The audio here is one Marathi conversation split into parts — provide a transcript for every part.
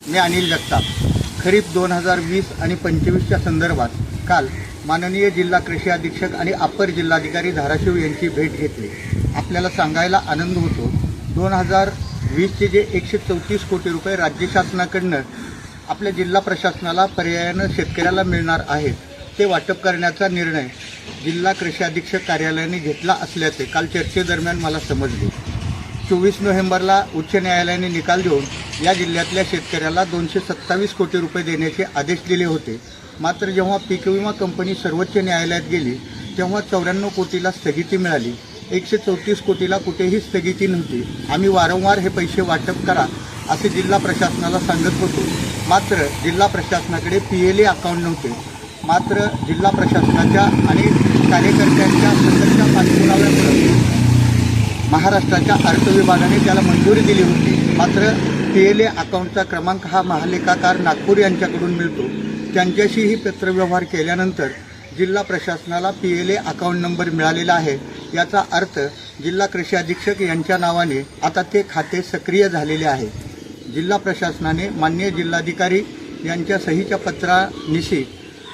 मी अनिल जगताप खरीप 2020 आणि 25च्या संदर्भात काल माननीय जिल्हा कृषी अधीक्षक आणि अपर जिल्हाधिकारी धाराशिव यांची भेट घेतली। आपल्याला सांगायला आनंद होतो 2020चे जे 134 कोटी रुपये राज्य शासनाकडून आपल्या जिल्हा प्रशासनाला पर्यायाने शेतकऱ्याला मिळणार आहेत ते वाटप करण्याचा निर्णय जिल्हा कृषी अधीक्षक कार्यालयाने घेतला असल्याचे काल चर्चेदरम्यान मला समजले। 24 नोव्हेंबरला उच्च न्यायालयाने निकाल देऊन या जिल्ह्यातल्या शेतकऱ्याला 227 कोटी रुपये देण्याचे आदेश दिले होते। मात्र जेव्हा पीक विमा कंपनी सर्वोच्च न्यायालयात गेली तेव्हा 94 कोटीला स्थगिती मिळाली, 134 कोटीला कुठेही स्थगिती नव्हती। आम्ही वारंवार हे पैसे वाटप करा असे जिल्हा प्रशासनाला सांगत होतो, मात्र जिल्हा प्रशासनाकडे PLA अकाउंट नव्हते। मात्र जिल्हा प्रशासनाच्या आणि कार्यकर्त्यांच्या सततच्या पाठपुराव्यामुळे महाराष्ट्राच्या अर्थ विभागाने त्याला मंजुरी दिली होती। मात्र PLA अकाउंटचा क्रमांक हा महालेखाकार नागपूर यांच्याकडून मिळतो। त्यांच्याशीही पत्रव्यवहार केल्यानंतर जिल्हा प्रशासनाला PLA अकाउंट नंबर मिळालेला आहे। याचा अर्थ जिल्हा कृषी अधीक्षक यांच्या नावाने आता ते खाते सक्रिय झालेले आहे। जिल्हा प्रशासनाने माननीय जिल्हाधिकारी यांच्या सहीच्या पत्रानिशी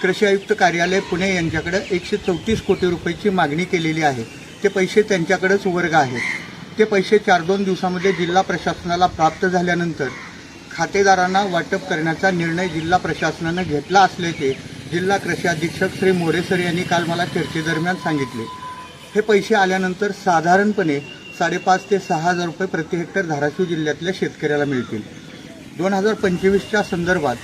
कृषी आयुक्त कार्यालय पुणे यांच्याकडे 134 कोटी रुपयाची मागणी केलेली आहे। ते पैसे त्यांच्याकडेच वर्ग आहेत। ते पैसे 4-2 दिवसामध्ये जिल्हा प्रशासनाला प्राप्त झाल्यानंतर खातेदारांना वाटप करण्याचा निर्णय जिल्हा प्रशासनाने घेतला असल्याचे जिल्हा कृषी अधीक्षक श्री मोरे सर यांनी काल मला चर्चेदरम्यान सांगितले। हे पैसे आल्यानंतर साधारणपणे 5,500 ते 6,000 रुपये प्रति हेक्टर धाराशिव जिल्ह्यातल्या शेतकऱ्याला मिळतील। 2025च्या संदर्भात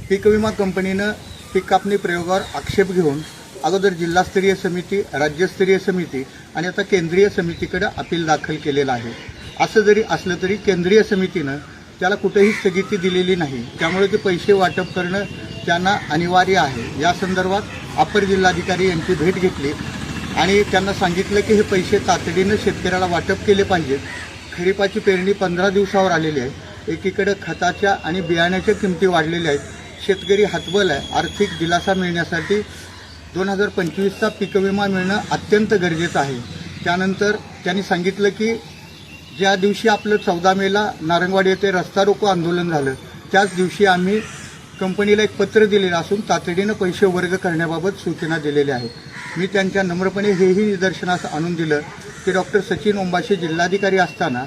पीक विमा कंपनीनं पीक कापणी प्रयोगावर आक्षेप घेऊन अगोदर जिल्हास्तरीय समिती, राज्यस्तरीय समिती आणि आता केंद्रीय समितीकडे अपील दाखल केलेलं आहे। असं जरी असलं तरी केंद्रीय समितीनं त्याला कुठेही स्थगिती दिलेली नाही, त्यामुळे ते पैसे वाटप करणं त्यांना अनिवार्य आहे। या संदर्भात अपर जिल्हाधिकारी यांची भेट घेतली आणि त्यांना सांगितलं की हे पैसे तातडीनं शेतकऱ्याला वाटप केले पाहिजेत। खरीपाची पेरणी 15 दिवसावर आलेली आहे। एकीकडे खताच्या आणि बियाण्याच्या किमती वाढलेल्या आहेत। शेतकरी हतबल आहे। आर्थिक दिलासा मिळण्यासाठी 2025चा पीक विमा मिळणं अत्यंत गरजेचं आहे। त्यानंतर त्यांनी सांगितलं की ज्या दिवशी आपलं 14 मेला नारंगवाडी येथे रस्ता रोको आंदोलन झालं त्याच दिवशी आम्ही कंपनीला एक पत्र दिलेलं असून तातडीनं पैसे वर्ग करण्याबाबत सूचना दिलेल्या आहेत। मी त्यांच्या नम्रपणे हेही निदर्शनास आणून दिलं की डॉक्टर सचिन ओंबाशे जिल्हाधिकारी असताना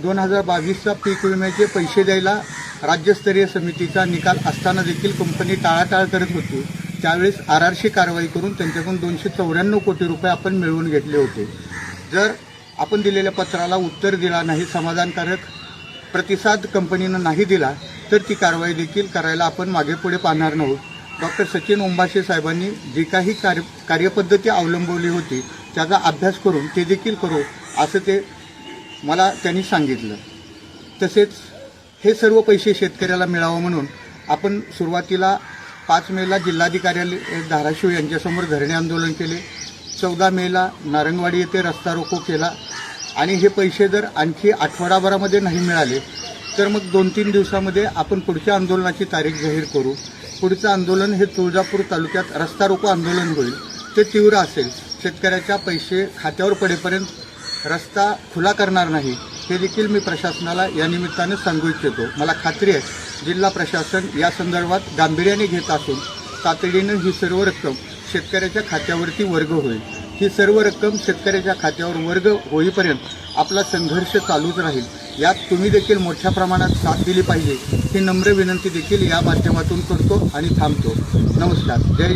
2022चा पीक विम्याचे पैसे द्यायला राज्यस्तरीय समितीचा निकाल असताना देखील कंपनी टाळाटाळ करत होती। त्यावेळेस RRC कारवाई करून त्यांच्याकडून 294 कोटी रुपये आपण मिळवून घेतले होते। जर आपण दिलेल्या पत्राला उत्तर दिला नाही, समाधानकारक प्रतिसाद कंपनीनं नाही दिला तर ती कारवाई देखील करायला आपण मागे पुढे पाहणार नाहोत। डॉक्टर सचिन ओंबाशे साहेबांनी जी काही कार्यपद्धती अवलंबवली होती त्याचा अभ्यास करून ते देखील करू असं ते मला त्यांनी सांगितलं। तसेच हे सर्व पैसे शेतकऱ्याला मिळावं म्हणून आपण सुरुवातीला 5 मेला जिल्हाधिकारी धाराशिव यांच्यासमोर धरणे आंदोलन केले। 14 मेला नारंगवाडी येथे रस्ता रोको केला आणि हे पैसे जर आणखी आठवडाभरामध्ये नाही मिळाले तर मग 2-3 दिवसामध्ये आपण पुढच्या आंदोलनाची तारीख जाहीर करू। पुढचं आंदोलन हे तुळजापूर तालुक्यात रस्ता रोको आंदोलन होईल। ते तीव्र असेल। शेतकऱ्याच्या पैसे खात्यावर पडेपर्यंत रस्ता खुला करणार नाही हे देखील मी प्रशासनाला या निमित्ताने सांगू इच्छितो। मला खात्री आहे जिल्हा प्रशासन या संदर्भात गांभीर्याने घेत असून तातडीनं ही सर्व रक्कम शेतकऱ्याच्या खात्यावरती वर्ग होईल। ही सर्व रक्कम शेतकऱ्याच्या खात्यावर वर्ग होईपर्यंत आपला संघर्ष चालूच राहील। यात तुम्ही देखील मोठ्या प्रमाणात साथ दिली पाहिजे ही नम्र विनंती देखील या माध्यमातून करतो आणि थांबतो। नमस्कार। जय